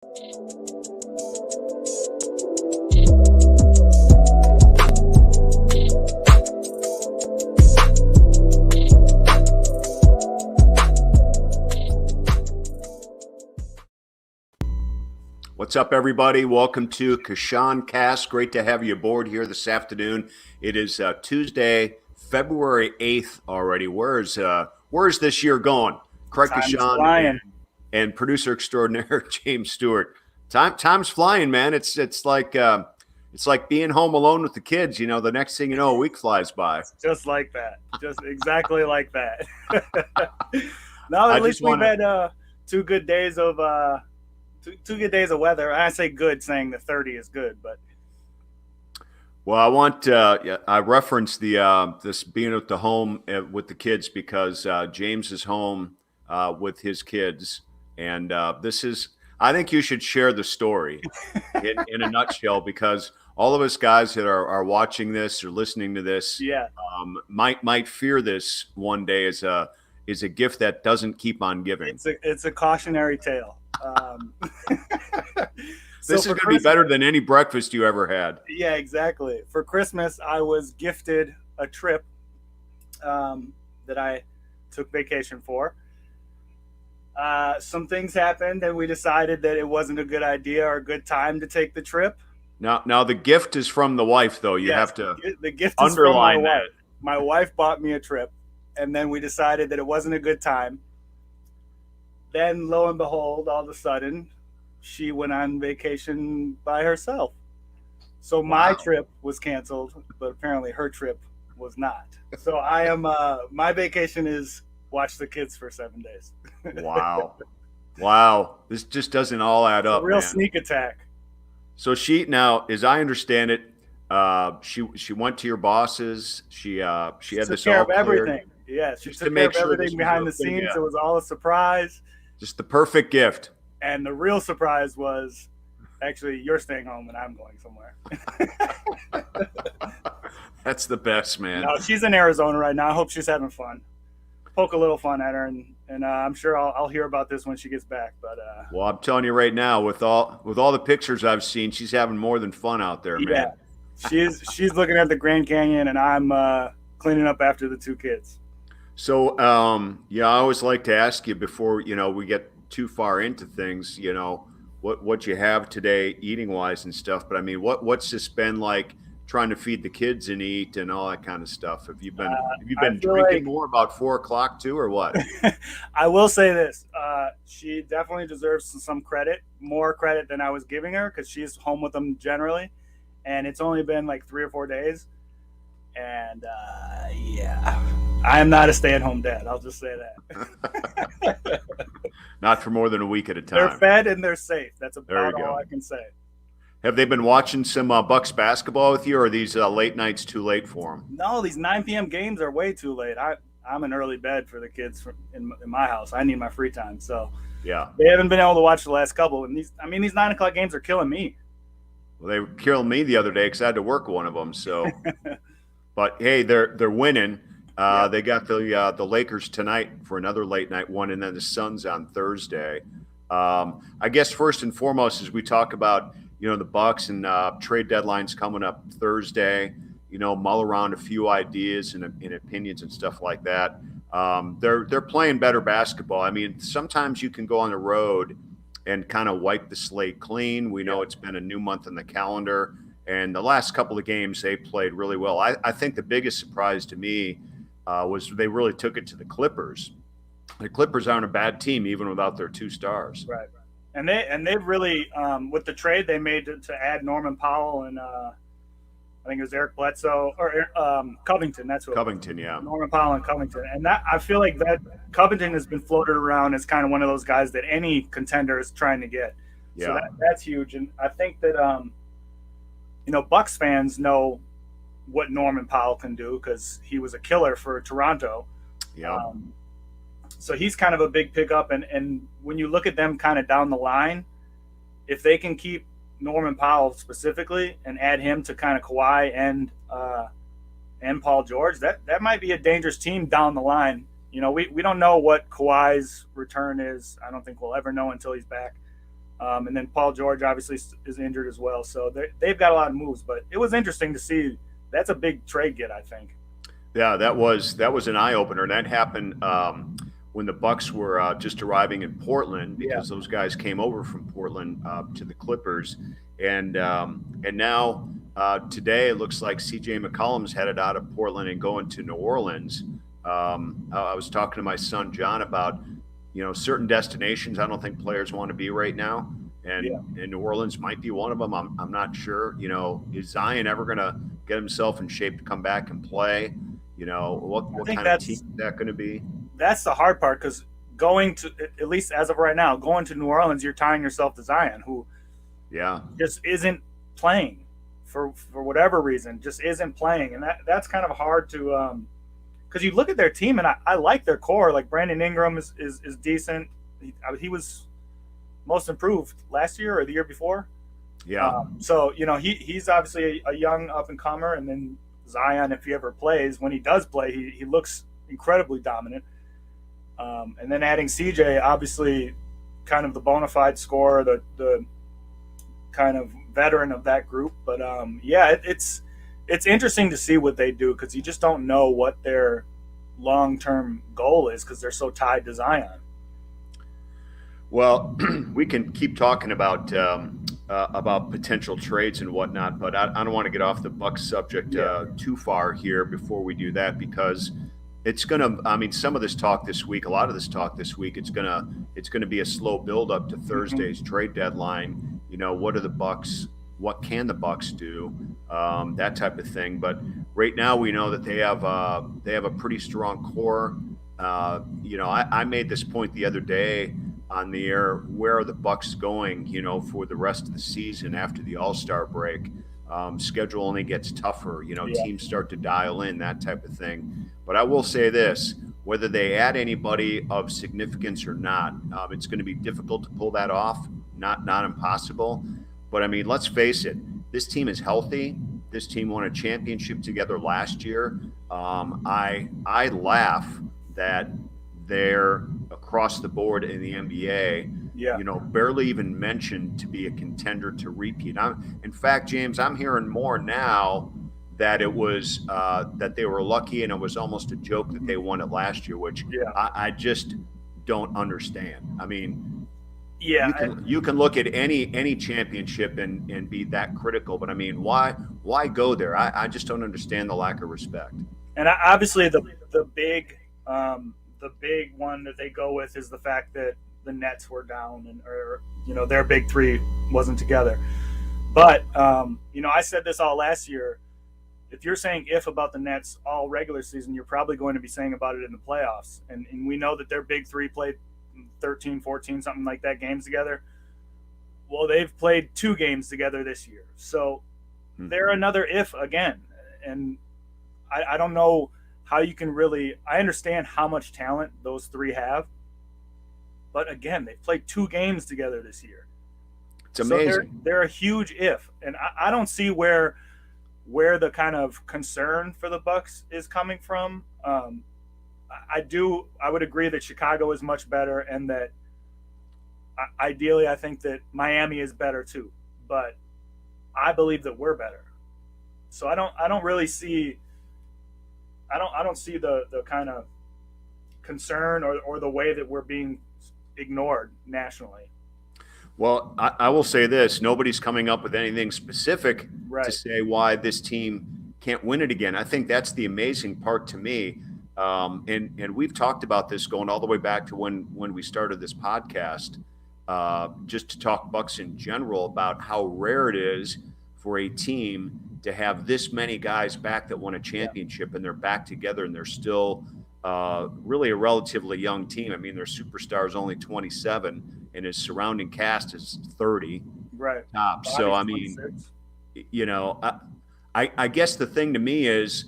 What's up, everybody? Welcome to Coshun Cast. Great to have you aboard here this afternoon. It is Tuesday, February 8th already. Where's this year going? Craig Coshun and producer extraordinaire James Stewart. Time's flying, man. It's like being home alone with the kids. You know, the next thing you know, a week flies by. Just like that. Just exactly like that. No, at least we've had two good days of weather. I say good, saying the 30 is good, but. Well, I referenced this being at the home with the kids because James is home with his kids, and I think you should share the story in a nutshell, because all of us guys that are watching this or listening to this, might fear this one day as a gift that doesn't keep on giving. It's a cautionary tale. This is going to be better than any breakfast you ever had. Yeah, exactly. For Christmas, I was gifted a trip that I took vacation for. Some things happened, and we decided that it wasn't a good idea or a good time to take the trip. Now the gift is from the wife, though. You have to the gift underline is from my that. wife. My wife bought me a trip, and then we decided that it wasn't a good time. Then, lo and behold, all of a sudden, she went on vacation by herself. So my trip was canceled, but apparently her trip was not. So I am my vacation is watch the kids for 7 days. Wow. This just doesn't all add up. Real man. Sneak attack. So she, now, as I understand it, she went to your bosses. She had this all care of cleared. Everything. Yeah, she took care of everything behind the scenes. It was all a surprise. Just the perfect gift. And the real surprise was, actually, you're staying home and I'm going somewhere. That's the best, man. No, she's in Arizona right now. I hope she's having fun. Poke a little fun at her, and I'm sure I'll hear about this when she gets back. But well, I'm telling you right now, with all the pictures I've seen, she's having more than fun out there, man. Yeah, she's looking at the Grand Canyon, and I'm cleaning up after the two kids. So, I always like to ask you before, we get too far into things, what you have today eating wise and stuff. But I mean, what's this been like trying to feed the kids and eat and all that kind of stuff? Have you been drinking more about 4 o'clock too, or what? I will say this. She definitely deserves some credit, more credit than I was giving her, because she's home with them generally. And it's only been like 3 or 4 days. And I am not a stay-at-home dad. I'll just say that. Not for more than a week at a time. They're fed and they're safe. That's about all I can say. Have they been watching some Bucks basketball with you, or are these late nights too late for them? No, these 9 p.m. games are way too late. I'm an early bed for the kids in my house. I need my free time. So they haven't been able to watch the last couple. And these 9 o'clock games are killing me. Well, they were killing me the other day because I had to work one of them. So, but hey, they're winning. They got the Lakers tonight for another late night one, and then the Suns on Thursday. I guess first and foremost, as we talk about, the Bucks and trade deadlines coming up Thursday, mull around a few ideas and opinions and stuff like that. They're playing better basketball. I mean, sometimes you can go on the road and kind of wipe the slate clean. We know it's been a new month in the calendar, and the last couple of games they played really well. I think the biggest surprise to me was they really took it to the Clippers. The Clippers aren't a bad team even without their 2 stars. Right. And they've really with the trade they made to add Norman Powell and I think it was Eric Bledsoe or Covington. That's what Covington, yeah. Norman Powell and Covington, and that I feel like that Covington has been floated around as kind of one of those guys that any contender is trying to get. Yeah. So that's huge, and I think that Bucks fans know what Norman Powell can do because he was a killer for Toronto. Yeah. So he's kind of a big pickup, and when you look at them kind of down the line, if they can keep Norman Powell specifically and add him to kind of Kawhi and Paul George, that might be a dangerous team down the line. We don't know what Kawhi's return is. I don't think we'll ever know until he's back. And then Paul George obviously is injured as well. So they've got a lot of moves. But it was interesting to see. That's a big trade get, I think. Yeah, that was an eye opener. That happened when the Bucks were just arriving in Portland, because those guys came over from Portland to the Clippers, and now today it looks like C.J. McCollum's headed out of Portland and going to New Orleans. I was talking to my son John about certain destinations I don't think players want to be right now, and New Orleans might be one of them. I'm not sure. Is Zion ever going to get himself in shape to come back and play? What kind of team is that going to be? That's the hard part, because going to, at least as of right now, going to New Orleans, you're tying yourself to Zion, who just isn't playing for whatever reason, just isn't playing. And that's kind of hard to because you look at their team, and I like their core. Like Brandon Ingram is decent. He was most improved last year or the year before. Yeah. So he's obviously a young up and comer, and then Zion, if he ever plays, when he does play, he looks incredibly dominant. And then adding CJ, obviously, kind of the bona fide scorer, the kind of veteran of that group. But it's interesting to see what they do, because you just don't know what their long-term goal is, because they're so tied to Zion. Well, we can keep talking about potential trades and whatnot, but I don't want to get off the Bucks subject too far here before we do that, because it's gonna. I mean, some of this talk this week, a lot of this talk this week, it's gonna be a slow build up to Thursday's trade deadline. What are the Bucks? What can the Bucks do? That type of thing. But right now, we know that they have a pretty strong core. I made this point the other day on the air. Where are the Bucks going? For the rest of the season after the AllStar break. Schedule only gets tougher. Teams start to dial in, that type of thing. But I will say this: whether they add anybody of significance or not, it's going to be difficult to pull that off. Not impossible. But I mean, let's face it. This team is healthy. This team won a championship together last year. I laugh that they're across the board in the NBA. Barely even mentioned to be a contender to repeat. In fact, James, I'm hearing more now that it was that they were lucky, and it was almost a joke that they won it last year, which I just don't understand. I mean, you can look at any championship and be that critical, but I mean, why go there? I just don't understand the lack of respect. And obviously, the big one that they go with is the fact that the Nets were down, or their big three wasn't together. But I said this all last year. If you're saying about the Nets all regular season, you're probably going to be saying about it in the playoffs. And we know that their big three played 13, 14, something like that games together. Well, they've played 2 games together this year. So they're another again. And I don't know how you can really – I understand how much talent those 3 have. But, again, they've played 2 games together this year. It's amazing. So they're a huge if. And I don't see where the kind of concern for the Bucks is coming from. I would agree that Chicago is much better, and that ideally I think that Miami is better too. But I believe that we're better. So I don't really see – I don't see the kind of concern or the way that we're being ignored nationally. Well, I will say this: nobody's coming up with anything specific to say why this team can't win it again. I think that's the amazing part to me. And we've talked about this going all the way back to when we started this podcast, just to talk Bucks in general, about how rare it is for a team to have this many guys back that won a championship, and they're back together, and they're still really a relatively young team. I mean, their superstar is only 27, and his surrounding cast is 30. Right. So, I mean, 26. I guess the thing to me is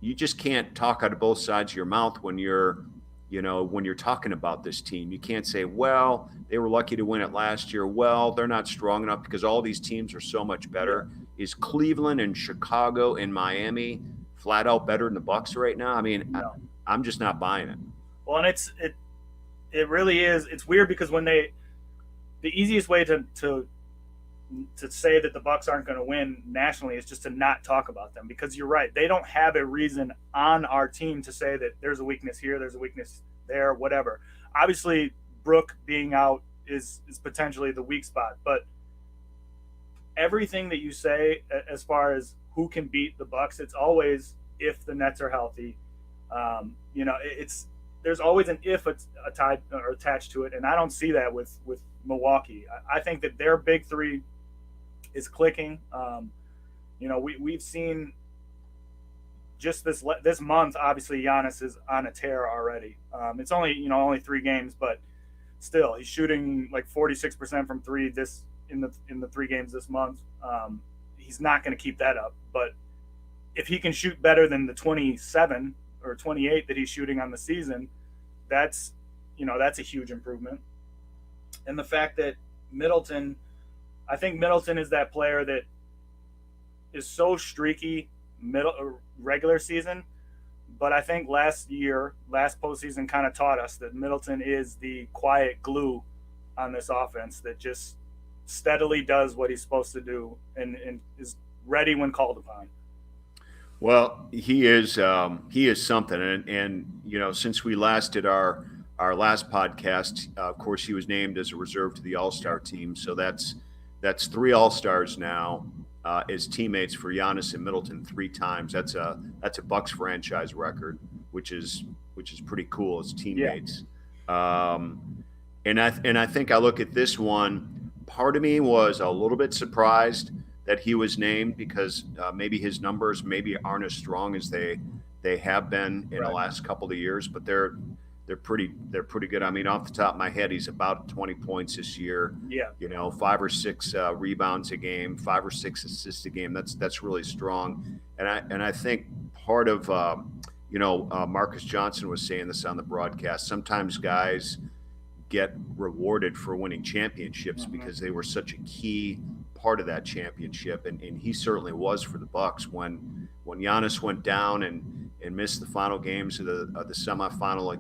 you just can't talk out of both sides of your mouth when you're talking about this team. You can't say, well, they were lucky to win it last year. Well, they're not strong enough because all these teams are so much better. Is Cleveland and Chicago and Miami flat out better than the Bucks right now? I mean, no. I'm just not buying it. Well, and it really is. It's weird because when the easiest way to say that the Bucks aren't going to win nationally is just to not talk about them, because you're right. They don't have a reason on our team to say that there's a weakness here, there's a weakness there, whatever. Obviously, Brooke being out is potentially the weak spot, but everything that you say as far as who can beat the Bucks, it's always if the Nets are healthy. There's always an if tied or attached to it, and I don't see that with Milwaukee. I think that their big three is clicking. We've seen just this month. Obviously, Giannis is on a tear already. It's only 3 games, but still, he's shooting like 46% from three in the 3 games this month. He's not going to keep that up, but if he can shoot better than the 27 or 28 that he's shooting on the season, that's a huge improvement. And the fact that I think Middleton is that player that is so streaky regular season, but I think last postseason kind of taught us that Middleton is the quiet glue on this offense that just steadily does what he's supposed to do and is ready when called upon. Well, he is something, and since we last did our last podcast, of course, he was named as a reserve to the AllStar team. So that's 3 AllStars now as teammates for Giannis and Middleton 3 times. That's a Bucks franchise record, which is pretty cool as teammates. Yeah. And I think I look at this one. Part of me was a little bit surprised that he was named, because maybe his numbers maybe aren't as strong as they have been in the last couple of years, but they're pretty good. I mean, off the top of my head, he's about 20 points this year. Yeah. 5 or 6 rebounds a game, 5 or 6 assists a game. That's really strong. And I think part of Marcus Johnson was saying this on the broadcast. Sometimes guys get rewarded for winning championships because they were such a key part of that championship, and he certainly was for the Bucks. When Giannis went down and missed the final games of the semifinal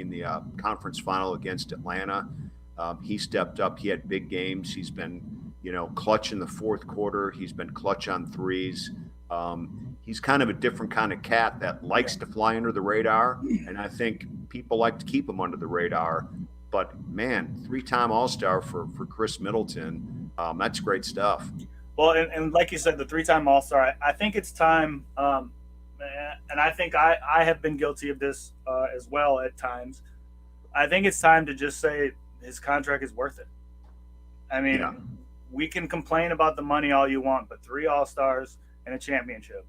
the conference final against Atlanta, he stepped up. He had big games. He's been clutch in the fourth quarter. He's been clutch on threes. He's kind of a different kind of cat that likes to fly under the radar, and I think people like to keep him under the radar. But man, 3-time All-Star for Chris Middleton, that's great stuff. Well, and like you said, the 3-time All-Star, I think it's time, and I think I have been guilty of this as well at times. I think it's time to just say his contract is worth it. I mean, we can complain about the money all you want, but 3 All-Stars and a championship.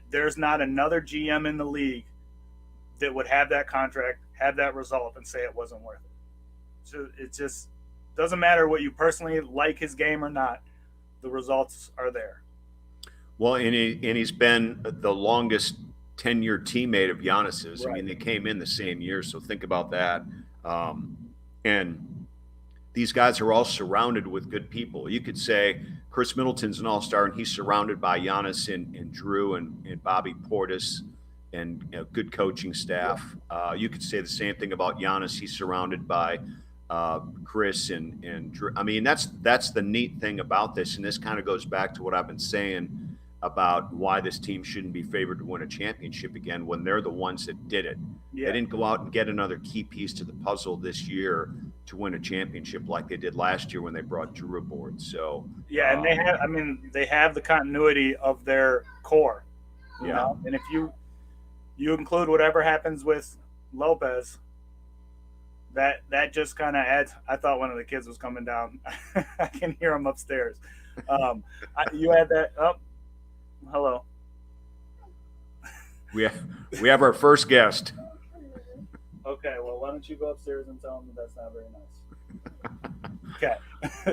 There's not another GM in the league that would have that contract, have that result, and say it wasn't worth it. So it just doesn't matter what you personally like his game or not. The results are there. Well, and he's been the longest tenured teammate of Giannis's. Right. I mean, they came in the same year, so think about that. And these guys are all surrounded with good people. You could say Chris Middleton's an all-star, and he's surrounded by Giannis and Jrue and Bobby Portis and good coaching staff. You could say the same thing about Giannis. He's surrounded by Chris and Jrue. I mean, that's the neat thing about this, and this kind of goes back to what I've been saying about why this team shouldn't be favored to win a championship again when they're the ones that did it. Yeah. They didn't go out and get another key piece to the puzzle this year to win a championship like they did last year when they brought Jrue aboard. So yeah, and they have the continuity of their core. You know? And if you include whatever happens with Lopez, that just kind of adds. I thought one of the kids was coming down. I can hear him upstairs. You add that up. Hello. We have our first guest. Okay, well, why don't you go upstairs and tell him that's not very nice. Okay.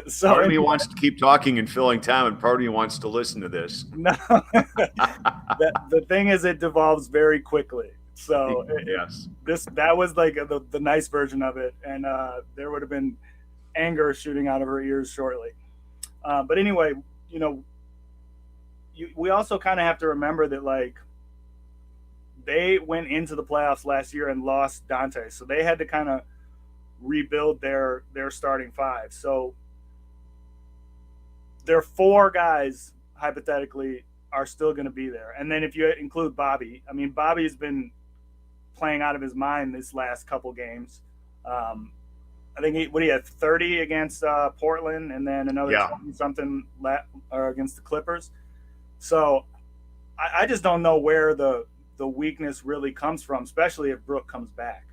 So part of me wants to keep talking and filling time, and part of me wants to listen to this. No. The thing is, it devolves very quickly. So yes, that was like the nice version of it, and there would have been anger shooting out of her ears shortly. But anyway, we also kind of have to remember that, like, they went into the playoffs last year and lost Dante, so they had to kind of rebuild their starting five. So their four guys hypothetically are still going to be there. And then if you include Bobby, I mean, Bobby's been playing out of his mind this last couple games. I think he had 30 against Portland, and then another 20 something against the Clippers. So I just don't know where the weakness really comes from, especially if Brook comes back.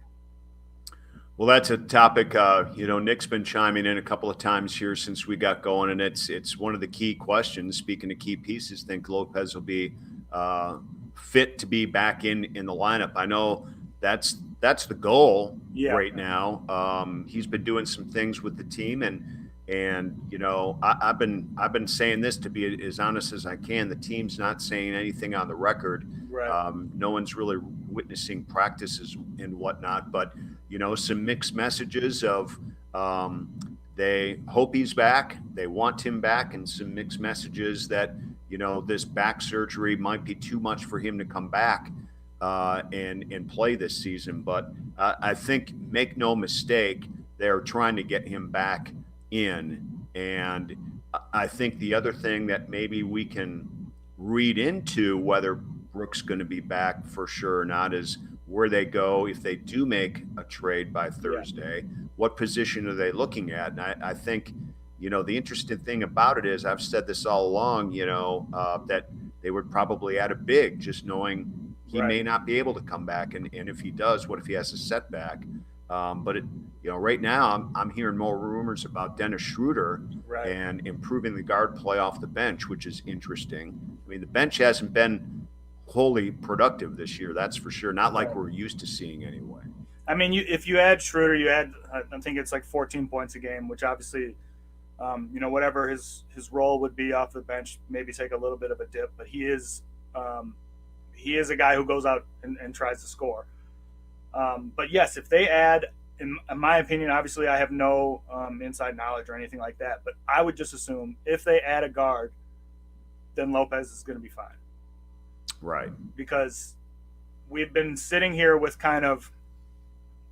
Well, that's a topic. Nick's been chiming in a couple of times here since we got going, and it's one of the key questions. Speaking of key pieces, think Lopez will be fit to be back in the lineup. I know that's the goal right now. He's been doing some things with the team, and I've been saying this to be as honest as I can. The team's not saying anything on the record. Right. No one's really witnessing practices and whatnot, but some mixed messages of they hope he's back, they want him back, and some mixed messages that this back surgery might be too much for him to come back and play this season. But I think, make no mistake, they're trying to get him back in. And I think the other thing that maybe we can read into whether Brook's going to be back for sure or not is where they go if they do make a trade by Thursday. What position are they looking at? And I think, the interesting thing about it is, I've said this all along, that they would probably add a big, just knowing he may not be able to come back. And if he does, what if he has a setback? But right now I'm hearing more rumors about Dennis Schroeder and improving the guard play off the bench, which is interesting. I mean, the bench hasn't been wholly productive this year, that's for sure. Not like we're used to seeing anyway. I mean, if you add Schroeder, you add, I think it's like 14 points a game, which obviously, whatever his role would be off the bench, maybe take a little bit of a dip, but he is a guy who goes out and tries to score. But yes, if they add, in my opinion, obviously I have no inside knowledge or anything like that, but I would just assume if they add a guard, then Lopez is going to be fine. Right. Because we've been sitting here with kind of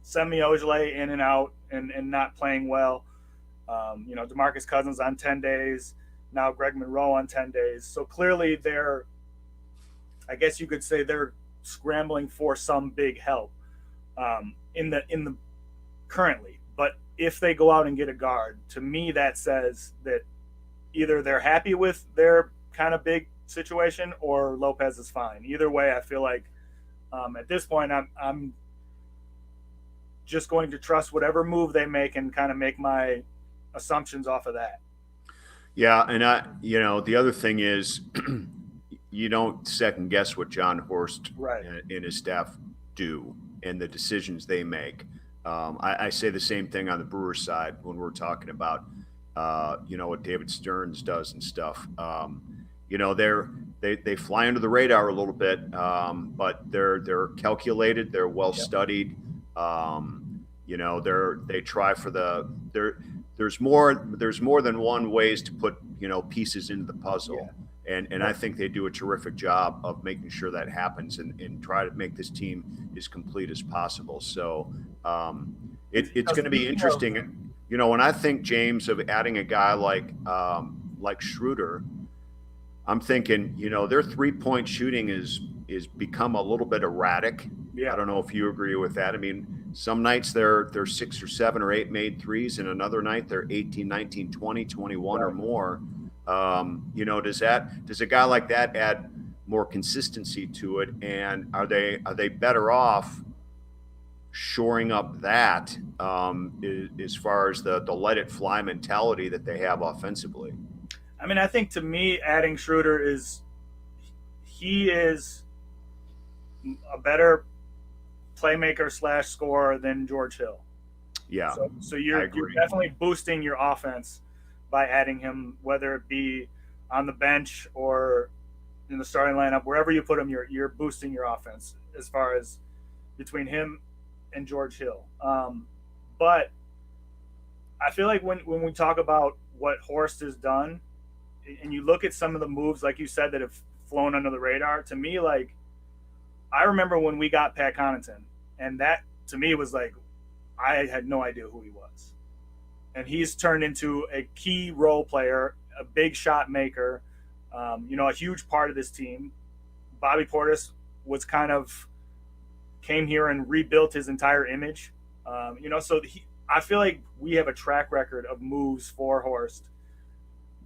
Semi Ojeleye in and out and not playing well. DeMarcus Cousins on 10 days, now Greg Monroe on 10 days. So clearly I guess you could say they're scrambling for some big help in the currently. But if they go out and get a guard, to me that says that either they're happy with their kind of big situation or Lopez is fine. Either way, I feel like at this point I'm just going to trust whatever move they make and kind of make my assumptions off of that. Yeah, and the other thing is you don't second guess what John Horst and his staff do and the decisions they make. I say the same thing on the Brewers side when we're talking about what David Stearns does and stuff. They fly under the radar a little bit, but they're calculated, they're well studied. They try for there's more than one ways to put pieces into the puzzle. And I think they do a terrific job of making sure that happens and try to make this team as complete as possible. So it's going to be interesting. When I think, James, of adding a guy like Schroeder, I'm thinking, their 3-point shooting is become a little bit erratic. Yeah. I don't know if you agree with that. I mean, some nights they're 6 or 7 or 8 made threes, and another night they're 18, 19, 20, 21 or more. Does a guy like that add more consistency to it? And are they better off shoring up that as far as the let it fly mentality that they have offensively? I mean, I think to me, adding Schroeder is a better playmaker / scorer than George Hill. Yeah. So you're definitely boosting your offense by adding him, whether it be on the bench or in the starting lineup, wherever you put him, you're boosting your offense as far as between him and George Hill. But I feel like when we talk about what Horst has done, and you look at some of the moves, like you said, that have flown under the radar, to me, like, I remember when we got Pat Connaughton, and that to me was like, I had no idea who he was. And he's turned into a key role player, a big shot maker, a huge part of this team. Bobby Portis was came here and rebuilt his entire image. I feel like we have a track record of moves for Horst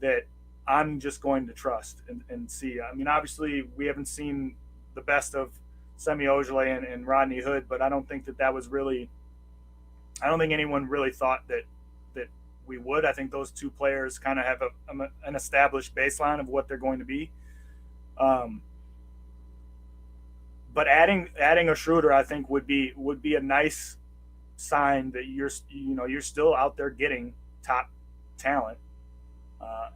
that I'm just going to trust and see. I mean, obviously, we haven't seen the best of Semi Ojeleye and Rodney Hood, but I don't think that was really. I don't think anyone really thought that we would. I think those two players kind of have an established baseline of what they're going to be. But adding a Schroeder, I think would be a nice sign that you're still out there getting top talent.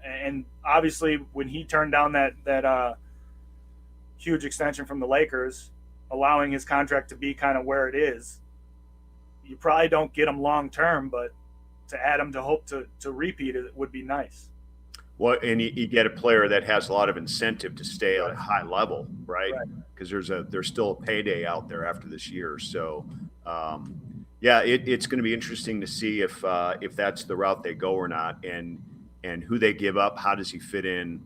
And obviously, when he turned down that huge extension from the Lakers, allowing his contract to be kind of where it is, you probably don't get him long term, but to add him to hope to repeat it would be nice. Well, and you get a player that has a lot of incentive to stay at a high level, right? Because there's still a payday out there after this year. So, it's going to be interesting to see if that's the route they go or not, and who they give up. How does he fit in?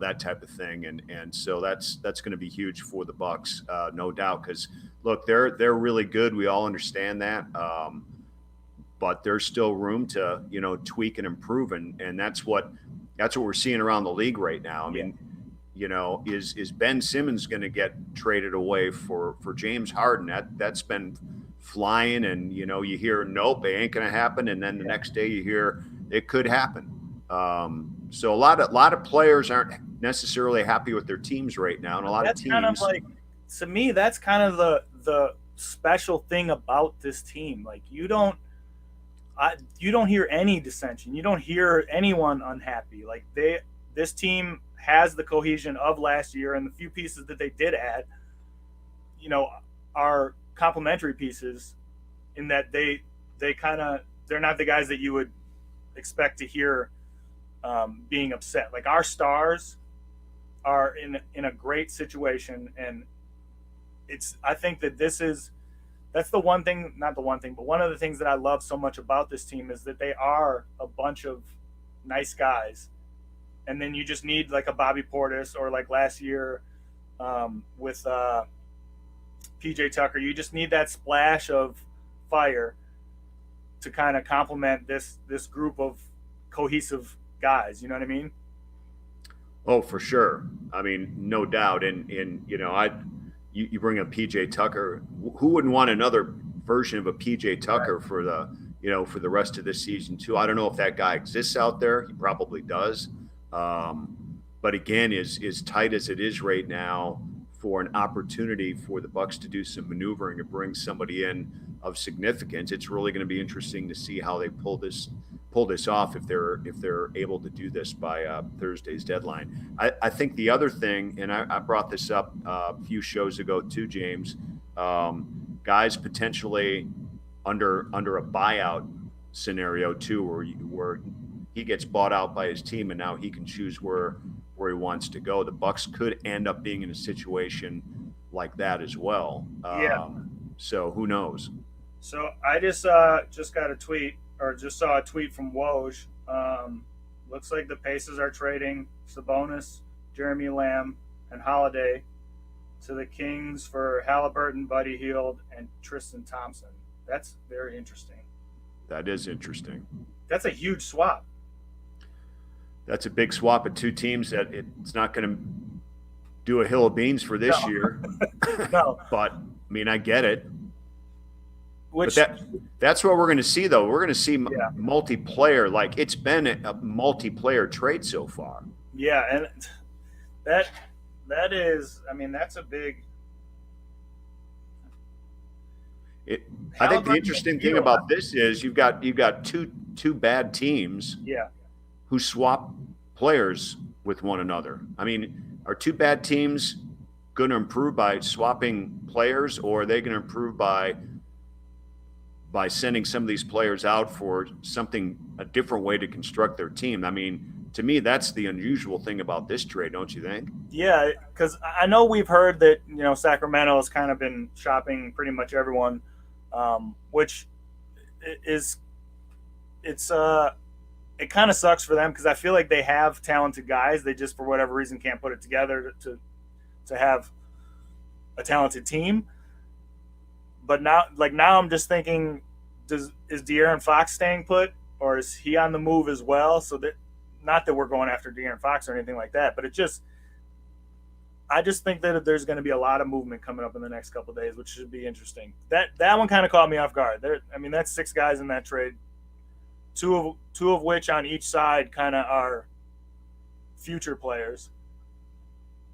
That type of thing, and so that's going to be huge for the Bucks, no doubt. Because look, they're really good. We all understand that. But there's still room to tweak and improve, and that's what we're seeing around the league right now. I mean, is Ben Simmons going to get traded away for James Harden? That's been flying, and you hear nope, it ain't going to happen, and then the next day you hear it could happen. So a lot of players aren't necessarily happy with their teams right now, and a lot of teams. Kind of like, to me, that's kind of the special thing about this team. Like you don't hear any dissension. You don't hear anyone unhappy. Like this team has the cohesion of last year, and the few pieces that they did add, are complementary pieces in that they're not the guys that you would expect to hear being upset. Like our stars are in a great situation, and I think that that's the one thing, not the one thing, but one of the things that I love so much about this team is that they are a bunch of nice guys. And then you just need like a Bobby Portis, or like last year with PJ Tucker. You just need that splash of fire to kind of complement this group of cohesive guys. You know what I mean? Oh, for sure. I mean, no doubt. And you bring up PJ Tucker. Who wouldn't want another version of a PJ Tucker for the rest of this season too? I don't know if that guy exists out there. He probably does. But again, as tight as it is right now, for an opportunity for the Bucks to do some maneuvering and bring somebody in of significance, it's really going to be interesting to see how they pull this off, if they're able to do this by Thursday's deadline. I think the other thing, and I brought this up a few shows ago too, James, guys potentially under a buyout scenario too, where he gets bought out by his team and now he can choose where he wants to go. The Bucks could end up being in a situation like that as well. So who knows? So I just got a tweet, or just saw a tweet from Woj. Looks like the Pacers are trading Sabonis, Jeremy Lamb, and Holiday to the Kings for Halliburton, Buddy Hield, and Tristan Thompson. That's very interesting. That is interesting. That's a huge swap. That's a big swap of two teams that it's not going to do a hill of beans for this year. No. But, I mean, I get it. But that's what we're going to see, though. We're going to see multiplayer. Like, it's been a multiplayer trade so far. Yeah, and that is, I mean, that's a big. I think the interesting thing about this is you've got two bad teams. Yeah. Who swap players with one another. I mean, are two bad teams going to improve by swapping players, or are they going to improve by sending some of these players out for a different way to construct their team? I mean, to me, that's the unusual thing about this trade, don't you think? Yeah, because I know we've heard that Sacramento has kind of been shopping pretty much everyone, which is it's it kind of sucks for them because I feel like they have talented guys. They just for whatever reason can't put it together to have a talented team. But now I'm just thinking, is De'Aaron Fox staying put or is he on the move as well? So that not that we're going after De'Aaron Fox or anything like that, but I just think that there's going to be a lot of movement coming up in the next couple of days, which should be interesting. That one kind of caught me off guard. That's 6 guys in that trade, two of which on each side kind of are future players.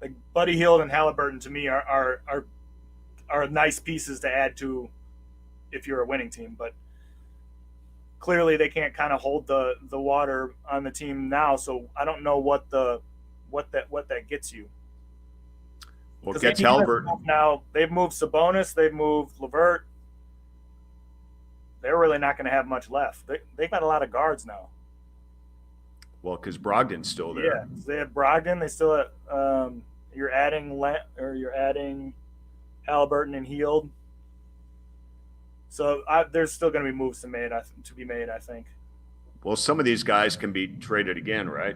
Like Buddy Hield and Halliburton to me are nice pieces to add to if you're a winning team, but clearly they can't kind of hold the water on the team now. So I don't know what that gets you. Well, it gets Halliburton. Now they've moved Sabonis, they've moved LeVert. They're really not going to have much left. They've got a lot of guards now. Well, because Brogdon's still there. Yeah, they have Brogdon. They still have, you're adding Halliburton and Hield. So there's still going to be moves to be made. I think. Well, some of these guys can be traded again, right?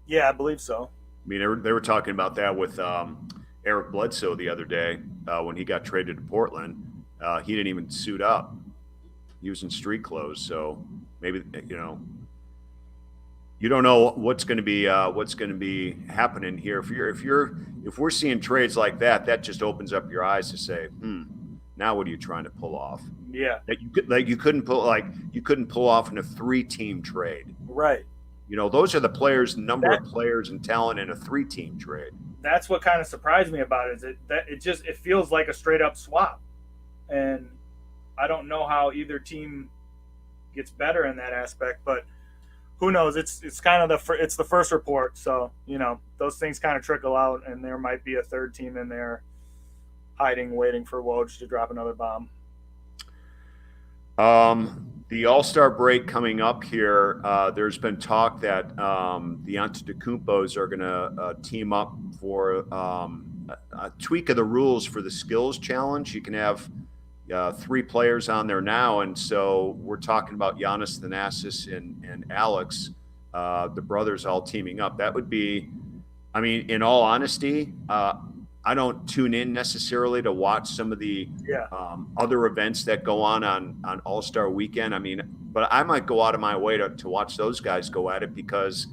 Yeah, I believe so. I mean, they were talking about that with Eric Bledsoe the other day when he got traded to Portland. He didn't even suit up. He was in street clothes. So maybe, you don't know what's going to be happening here. If we're seeing trades like that, that just opens up your eyes to say, now what are you trying to pull off? Yeah. That you couldn't pull off in a 3-team trade. Right. Those are the number of players and talent in a 3-team trade. That's what kind of surprised me about it. It feels like a straight up swap, and I don't know how either team gets better in that aspect, but who knows? It's kind of it's the first report, so those things kind of trickle out, and there might be a third team in there hiding, waiting for Woj to drop another bomb. The AllStar break coming up here, there's been talk that the Antetokounmpos are going to team up for a tweak of the rules for the skills challenge. You can have 3 players on there now, and so we're talking about Giannis, Thanasis, and Alex, the brothers all teaming up. That would be, in all honesty, I don't tune in necessarily to watch some of the other events that go on All-Star Weekend. But I might go out of my way to watch those guys go at it because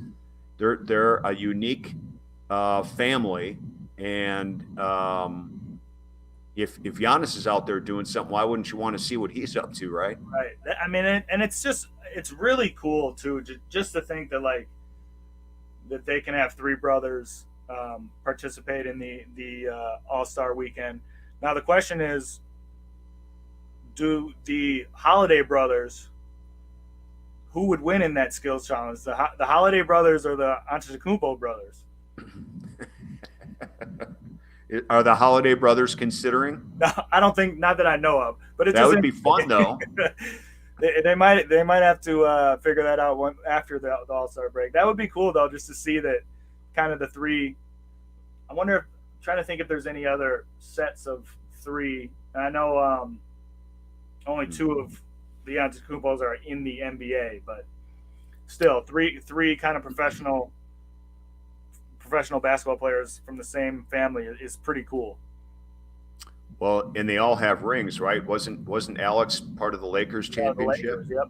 they're a unique family, and if Giannis is out there doing something, why wouldn't you want to see what he's up to, right? Right. And it's really cool too, just to think that that they can have 3 brothers participate in the All-Star Weekend. Now the question is, do the Holiday brothers, who would win in that skills challenge? The Holiday brothers or the Antetokounmpo brothers? Are the Holiday brothers considering? No, I don't think, not that I know of. But that would be fun though. They might have to figure that out after the All-Star break. That would be cool though, just to see that kind of the 3. I wonder I'm trying to think if there's any other sets of 3. And I know only 2 of the Antetokounmpos are in the NBA, but still 3 kind of professional basketball players from the same family is pretty cool. Well, and they all have rings, right? Wasn't Alex part of the Lakers championship? The Lakers, yep.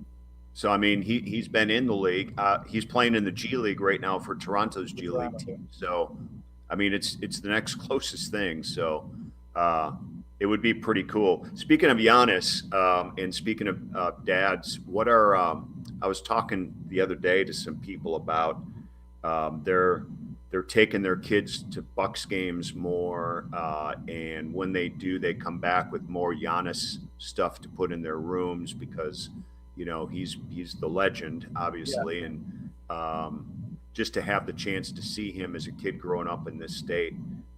So he's been in the league. He's playing in the G League right now for Toronto's G League team. So it's the next closest thing. So it would be pretty cool. Speaking of Giannis, and speaking of dads, what are I was talking the other day to some people about they're taking their kids to Bucks games more, and when they do, they come back with more Giannis stuff to put in their rooms because he's the legend, obviously, and just to have the chance to see him as a kid growing up in this state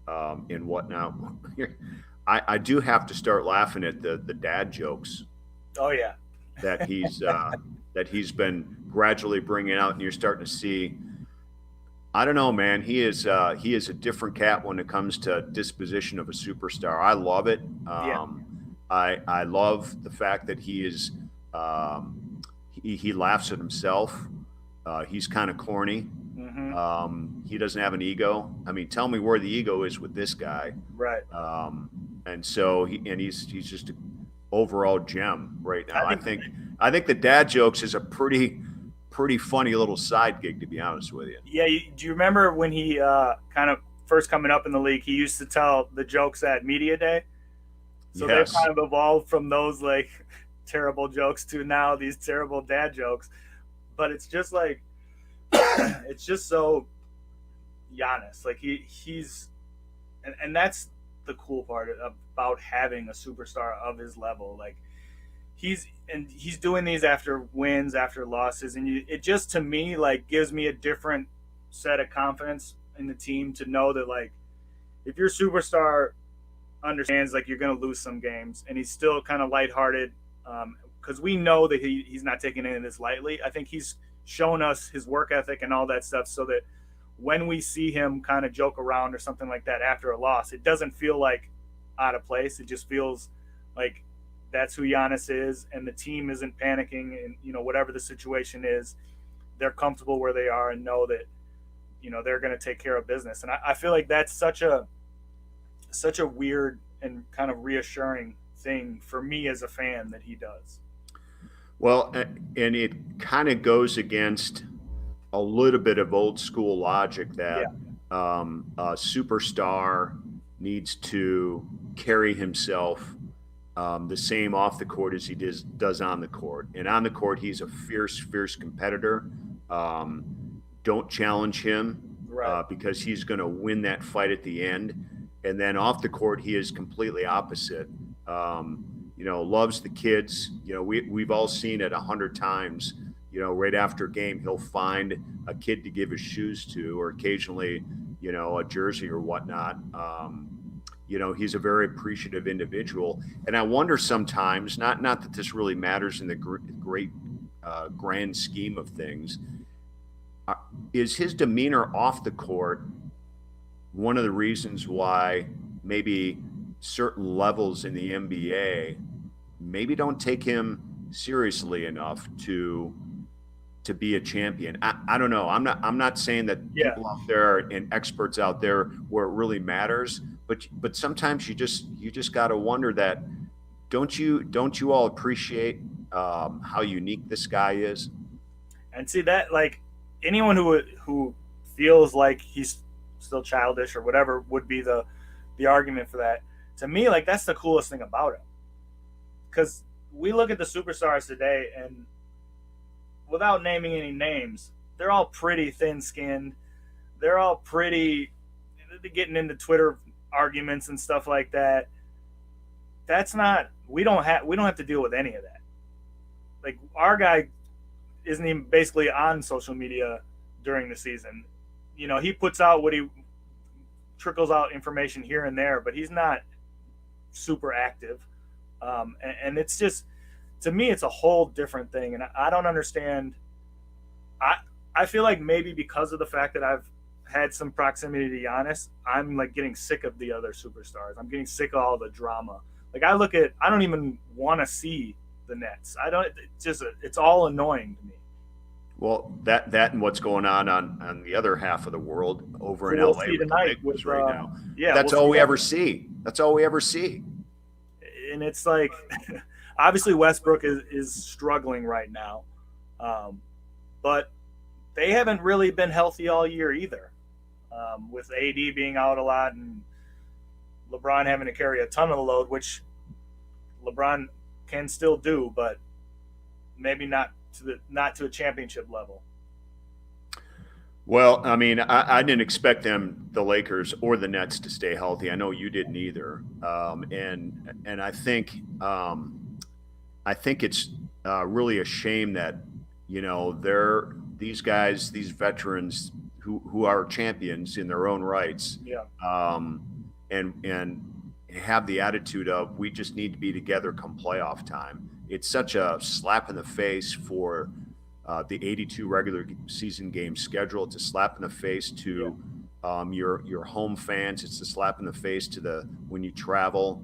and whatnot. I do have to start laughing at the dad jokes. Oh yeah, that he's been gradually bringing out, and you're starting to see. I don't know, man. He is a different cat when it comes to disposition of a superstar. I love it. I love the fact that he is He laughs at himself. He's kind of corny. He doesn't have an ego. I mean, tell me where the ego is with this guy. Right. And so he's just an overall gem right now. I think the dad jokes is a pretty funny little side gig, to be honest with you. Yeah. Do you remember when he kind of first coming up in the league? He used to tell the jokes at media day. So Yes. they've kind of evolved from those like terrible jokes to now these terrible dad jokes. But it's just like it's just so Giannis. Like he's and that's the cool part about having a superstar of his level. Like he's doing these after wins, after losses, and it just to me like gives me a different set of confidence in the team to know that like if your superstar understands like you're going to lose some games and he's still kind of lighthearted because we know that he's not taking any of this lightly. I think he's shown us his work ethic and all that stuff so that when we see him kind of joke around or something like that after a loss, it doesn't feel like out of place. It just feels like that's who Giannis is, and the team isn't panicking, and whatever the situation is, they're comfortable where they are and know that they're going to take care of business. And I feel like that's such a weird and kind of reassuring thing for me as a fan that he does. Well, and it kind of goes against a little bit of old school logic that a superstar needs to carry himself the same off the court as he does on the court. And on the court, he's a fierce competitor. Don't challenge him because he's going to win that fight at the end. And then off the court, he is completely opposite. Loves the kids. We've all seen it 100 times. Right after a game, he'll find a kid to give his shoes to, or occasionally, a jersey or whatnot. He's a very appreciative individual. And I wonder sometimes, not that this really matters in the great grand scheme of things, is his demeanor off the court one of the reasons why maybe certain levels in the NBA maybe don't take him seriously enough to be a champion? I don't know. I'm not saying that people out there and experts out there where it really matters, but sometimes you just got to wonder that don't you all appreciate how unique this guy is? And see that like anyone who feels like he's still childish or whatever would be the argument for that. To me, like that's the coolest thing about him, because we look at the superstars today and without naming any names, they're all pretty thin-skinned. They're all pretty getting into Twitter arguments and stuff like that. That's not we don't have to deal with any of that. Like our guy isn't even basically on social media during the season. He puts out what he trickles out information here and there, but he's not super active. And it's just, to me, it's a whole different thing. And I don't understand. I feel like maybe because of the fact that I've had some proximity to Giannis, I'm like getting sick of the other superstars. I'm getting sick of all the drama. Like I don't even want to see the Nets. It's all annoying to me. Well, that and what's going on the other half of the world over in LA tonight with right now. Yeah, that's all we ever see. That's all we ever see. And it's like, obviously Westbrook is struggling right now, but they haven't really been healthy all year either. With AD being out a lot and LeBron having to carry a ton of the load, which LeBron can still do, but maybe not to a championship level. Well, I mean, I didn't expect the Lakers or the Nets to stay healthy. I know you didn't either. And I think it's really a shame that these guys, these veterans who are champions in their own rights, and have the attitude of we just need to be together come playoff time. It's such a slap in the face for the 82 regular season game schedule. It's a slap in the face to your home fans. It's a slap in the face to when you travel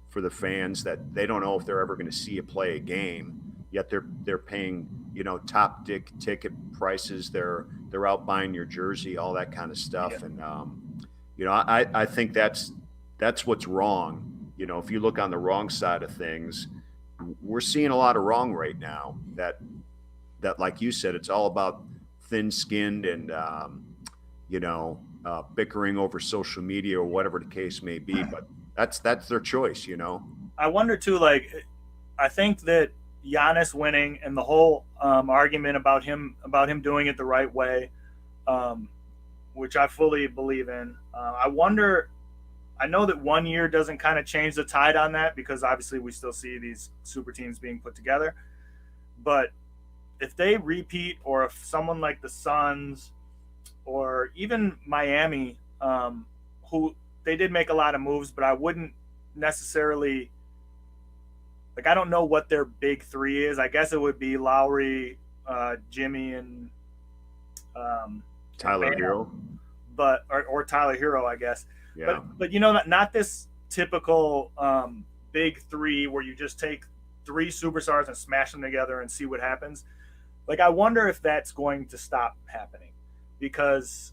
for the fans that they don't know if they're ever going to see you play a game. yet they're paying, top ticket prices. They're out buying your jersey, all that kind of stuff. Yeah. And I think that's what's wrong. If you look on the wrong side of things, we're seeing a lot of wrong right now. That like you said, it's all about thin-skinned and bickering over social media or whatever the case may be. But that's their choice. I wonder too. Like, I think that Giannis winning and the whole argument about him doing it the right way, which I fully believe in. I wonder. I know that 1 year doesn't kind of change the tide on that because obviously we still see these super teams being put together. But if they repeat, or if someone like the Suns or even Miami, who they did make a lot of moves, but I wouldn't necessarily I don't know what their big three is. I guess it would be Lowry, Jimmy, and Tyler Hero, but or Tyler Hero, I guess. Yeah. But not this typical big three where you just take three superstars and smash them together and see what happens. I wonder if that's going to stop happening, because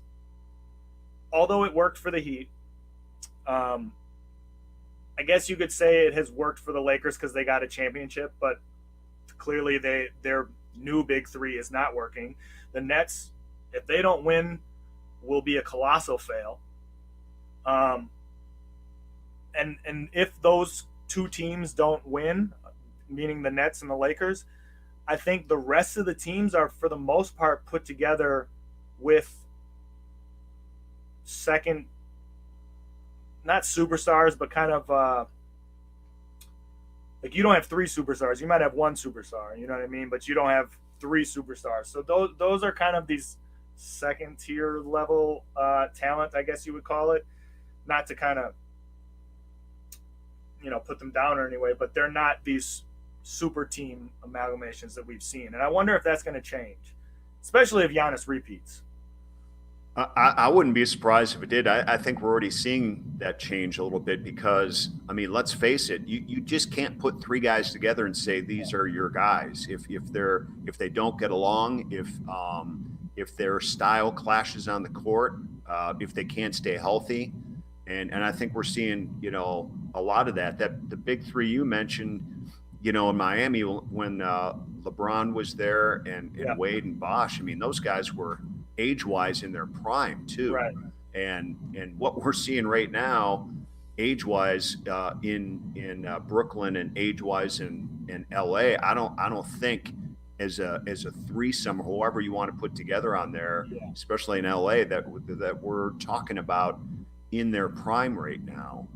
although it worked for the Heat, I guess you could say it has worked for the Lakers because they got a championship, but clearly their new big three is not working. The Nets, if they don't win, will be a colossal fail. And if those two teams don't win, meaning the Nets and the Lakers, I think the rest of the teams are, for the most part, put together with second, not superstars, but kind of you don't have three superstars. You might have one superstar, you know what I mean? But you don't have three superstars. So those are kind of these second tier level talent, I guess you would call it. Not to kind of, put them down or anyway, but they're not these super team amalgamations that we've seen. And I wonder if that's going to change, especially if Giannis repeats. I wouldn't be surprised if it did. I think we're already seeing that change a little bit because, let's face it, you just can't put three guys together and say these are your guys. If they don't get along, if their style clashes on the court, if they can't stay healthy. And I think we're seeing, a lot of that the big three you mentioned, in Miami when LeBron was there and Wade and Bosh. Those guys were age-wise in their prime too. Right. And what we're seeing right now, age-wise in Brooklyn and age-wise in LA, I don't think as a threesome, however you want to put together on there, especially in LA, that we're talking about in their prime right now.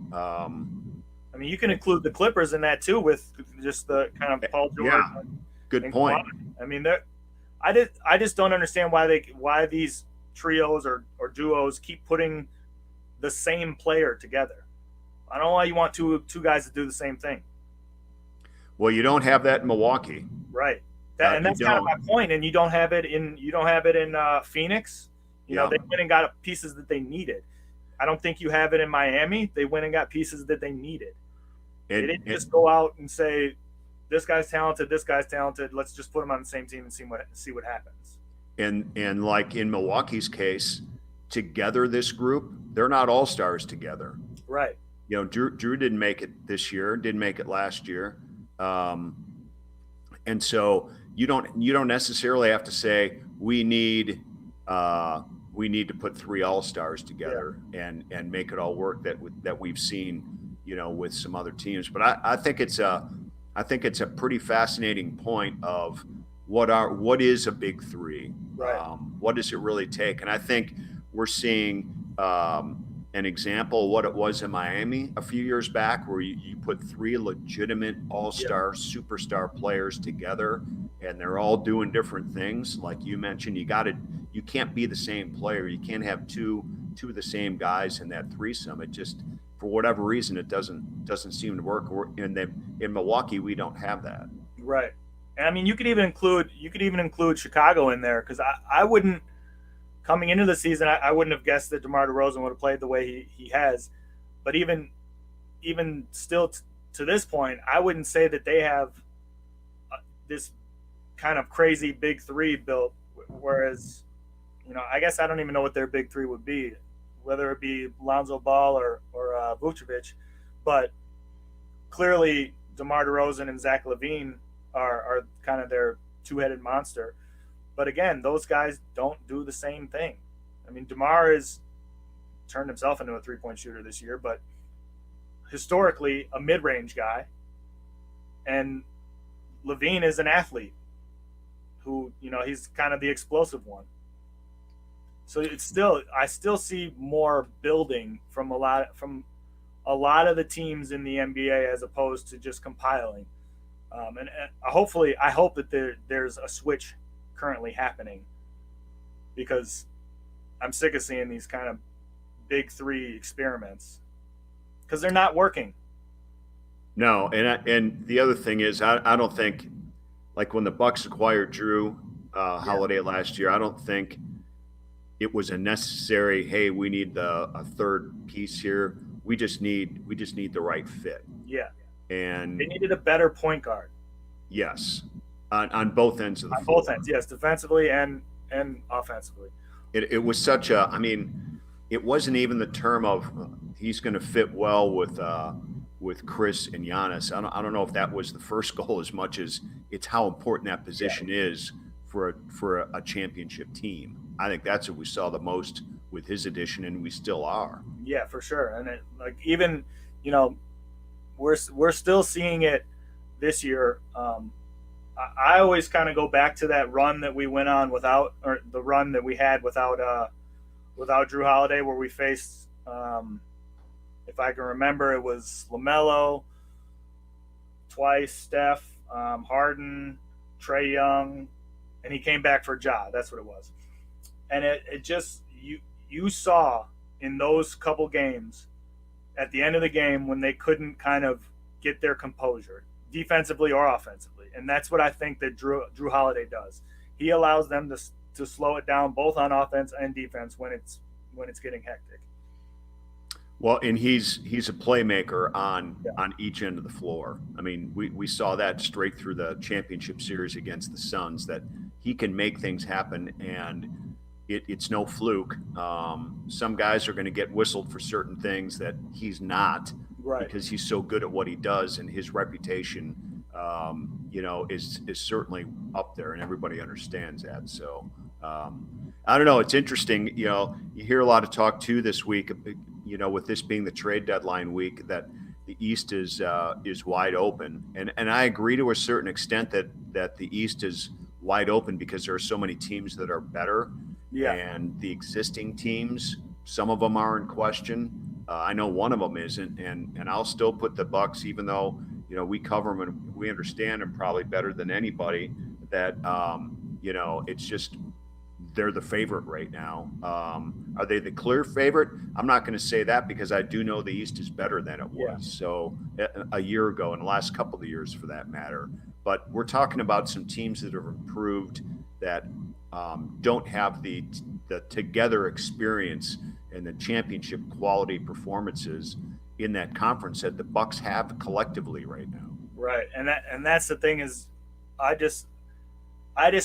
You can include the Clippers in that too, with just the kind of Paul George. Yeah, good point. I just don't understand why these trios or duos keep putting the same player together. I don't know why you want two guys to do the same thing. Well, you don't have that in Milwaukee, right? And that's kind of my point. And you don't have it in Phoenix. They went and got pieces that they needed. I don't think you have it in Miami. They went and got pieces that they needed. They didn't just go out and say, this guy's talented, this guy's talented. Let's just put them on the same team and see what happens. And like in Milwaukee's case, together this group, they're not all stars together. Right. Jrue didn't make it this year, didn't make it last year. And so you don't necessarily have to say we need to put three all-stars together and make it all work that we've seen, with some other teams. But I think it's a pretty fascinating point of what is a big three? Right. What does it really take? And I think we're seeing an example of what it was in Miami a few years back, where you put three legitimate all-star superstar players together, and they're all doing different things. Like you mentioned, you can't be the same player. You can't have two of the same guys in that threesome. It just, for whatever reason, it doesn't seem to work. In Milwaukee, we don't have that. Right. And you could even include Chicago in there, because I wouldn't, coming into the season, I wouldn't have guessed that DeMar DeRozan would have played the way he has. But even still to this point, I wouldn't say that they have this kind of crazy big three built, whereas, I guess I don't even know what their big three would be, whether it be Lonzo Ball or Vucevic, but clearly DeMar DeRozan and Zach LaVine are kind of their two-headed monster. But again, those guys don't do the same thing. I mean, DeMar has turned himself into a three-point shooter this year, but historically a mid-range guy, and LaVine is an athlete who, he's kind of the explosive one. So I still see more building from a lot of the teams in the NBA as opposed to just compiling. And I hope that there's a switch currently happening, because I'm sick of seeing these kind of big three experiments because they're not working. No, and the other thing is, I don't think, like when the Bucks acquired Jrue Holiday last year, I don't think it was a necessary. Hey, we need a third piece here. We just need the right fit. Yeah, and they needed a better point guard. Yes, on both ends of the floor. On both ends, yes, defensively and offensively. It was such a. I mean, it wasn't even the term of he's going to fit well with Chris and Giannis. I don't know if that was the first goal as much as it's how important that position is for a championship team. I think that's what we saw the most with his addition, and we still are. Yeah, for sure. And even we're still seeing it this year. I always kind of go back to that run that we went on without, or the run that we had without Jrue Holiday, where we faced, if I can remember, it was LaMelo twice, Steph, Harden, Trae Young, and he came back for Ja. That's what it was. And it just, you saw in those couple games at the end of the game when they couldn't kind of get their composure defensively or offensively. And that's what I think that Jrue Holiday does. He allows them to slow it down both on offense and defense when it's getting hectic. Well, and he's a playmaker on each end of the floor. I mean, we saw that straight through the championship series against the Suns, that he can make things happen, and it's no fluke. Some guys are going to get whistled for certain things that he's not, because he's so good at what he does, and his reputation, is certainly up there, and everybody understands that. So I don't know. It's interesting. You hear a lot of talk too this week. With this being the trade deadline week, that the East is wide open, and I agree to a certain extent that the East is wide open because there are so many teams that are better. Yeah. And the existing teams, some of them are in question. I know one of them isn't, and I'll still put the Bucks, even though we cover them and we understand them probably better than anybody. That it's just they're the favorite right now. Are they the clear favorite? I'm not going to say that, because I do know the East is better than it was so a year ago, and the last couple of years for that matter. But we're talking about some teams that have improved, that don't have the together experience and the championship quality performances in that conference that the Bucks have collectively right now. Right, and that's the thing is, I just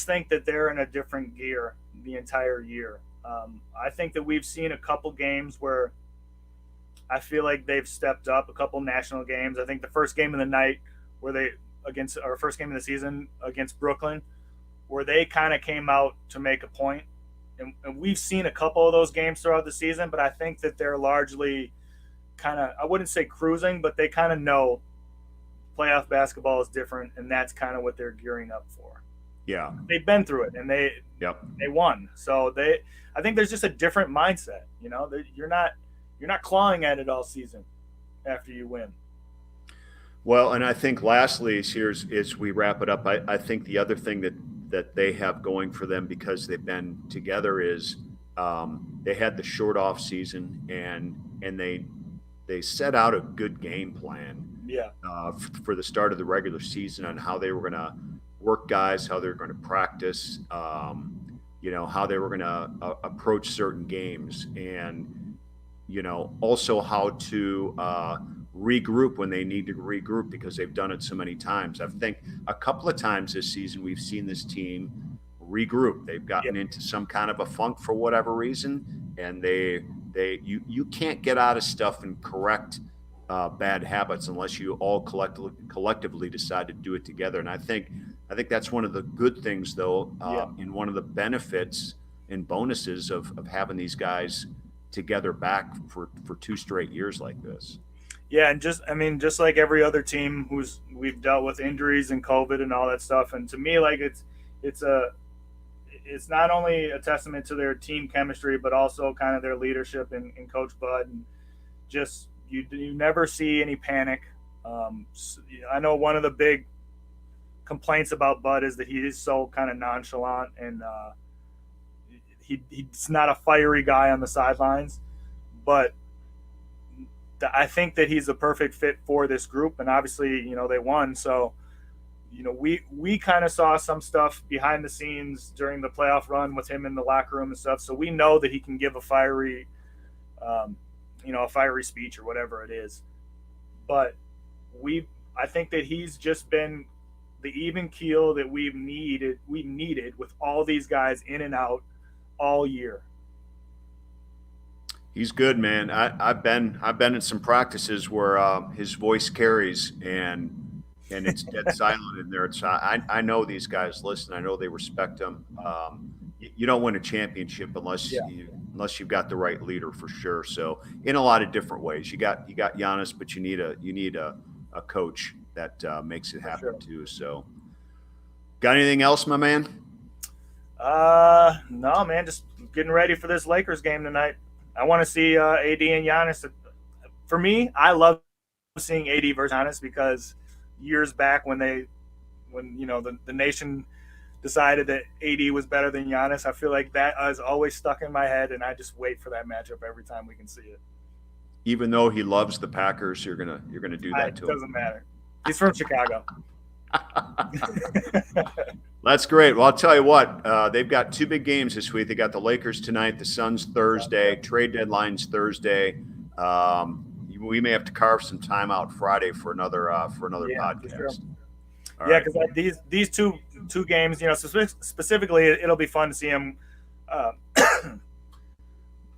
think that they're in a different gear the entire year. I think that we've seen a couple games where I feel like they've stepped up, a couple national games. I think the first game of the night first game of the season against Brooklyn, where they kind of came out to make a point. And we've seen a couple of those games throughout the season, but I think that they're largely kind of, I wouldn't say cruising, but they kind of know playoff basketball is different, and that's kind of what they're gearing up for. Yeah. They've been through it, and they won. So I think there's just a different mindset. You're not clawing at it all season after you win. Well, and I think lastly, as we wrap it up, I think the other thing that they have going for them, because they've been together, is they had the short off season, and they set out a good game plan for the start of the regular season on how they were going to work guys, how they were going to practice, how they were going to approach certain games, and also how to regroup when they need to regroup because they've done it so many times. I think a couple of times this season we've seen this team regroup. They've gotten into some kind of a funk for whatever reason, and you can't get out of stuff and correct bad habits unless you all collectively decide to do it together. And I think that's one of the good things, though, and one of the benefits and bonuses of having these guys together back for 2 straight years like this. Yeah, and just like every other team we've dealt with injuries and COVID and all that stuff, and to me, like it's not only a testament to their team chemistry, but also kind of their leadership and Coach Bud, and just you never see any panic. I know one of the big complaints about Bud is that he is so kind of nonchalant, and he's not a fiery guy on the sidelines, but I think that he's a perfect fit for this group. And obviously, they won. So, we kind of saw some stuff behind the scenes during the playoff run with him in the locker room and stuff. So we know that he can give a fiery speech or whatever it is. But I think that he's just been the even keel that we needed with all these guys in and out all year. He's good, man. I've been in some practices where his voice carries and it's dead silent in there. I know these guys listen. I know they respect him. You don't win a championship unless you've got the right leader, for sure. So in a lot of different ways, you got Giannis, but you need a coach that makes it happen too. So, got anything else, my man? No, man. Just getting ready for this Lakers game tonight. I want to see AD and Giannis. For me, I love seeing AD versus Giannis because years back when the nation decided that AD was better than Giannis, I feel like that is always stuck in my head, and I just wait for that matchup every time we can see it. Even though he loves the Packers, you're gonna do that to him. It doesn't matter. He's from Chicago. That's great. Well, I'll tell you what, they've got 2 big games this week. They got the Lakers tonight, the Suns Thursday, trade deadlines Thursday. We may have to carve some time out Friday for another podcast. Sure. Because these two games, specifically, it'll be fun to see them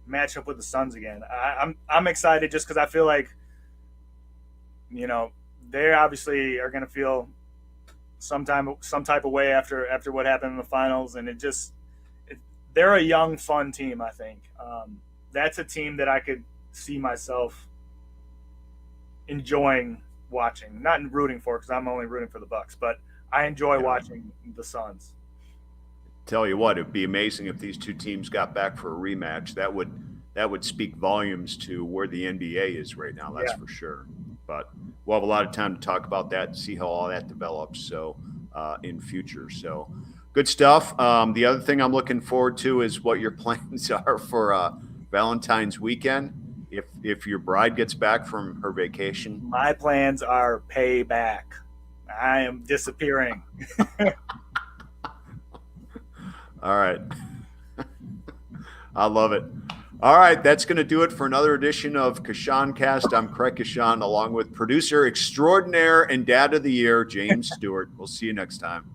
match up with the Suns again. I'm excited just because I feel like, they obviously are going to feel some type of way after what happened in the finals, and they're a young, fun team. I think that's a team that I could see myself enjoying watching, not rooting for, because I'm only rooting for the Bucks, but I enjoy watching the Suns. Tell you what, it'd be amazing if these 2 teams got back for a rematch. That would speak volumes to where the NBA is right now. That's for sure. But we'll have a lot of time to talk about that and see how all that develops. So in future, so good stuff. The other thing I'm looking forward to is what your plans are for Valentine's weekend. If your bride gets back from her vacation, my plans are payback. I am disappearing. All right. I love it. All right, that's going to do it for another edition of Coshun Cast. I'm Craig Coshun, along with producer extraordinaire and dad of the year, James Stewart. We'll see you next time.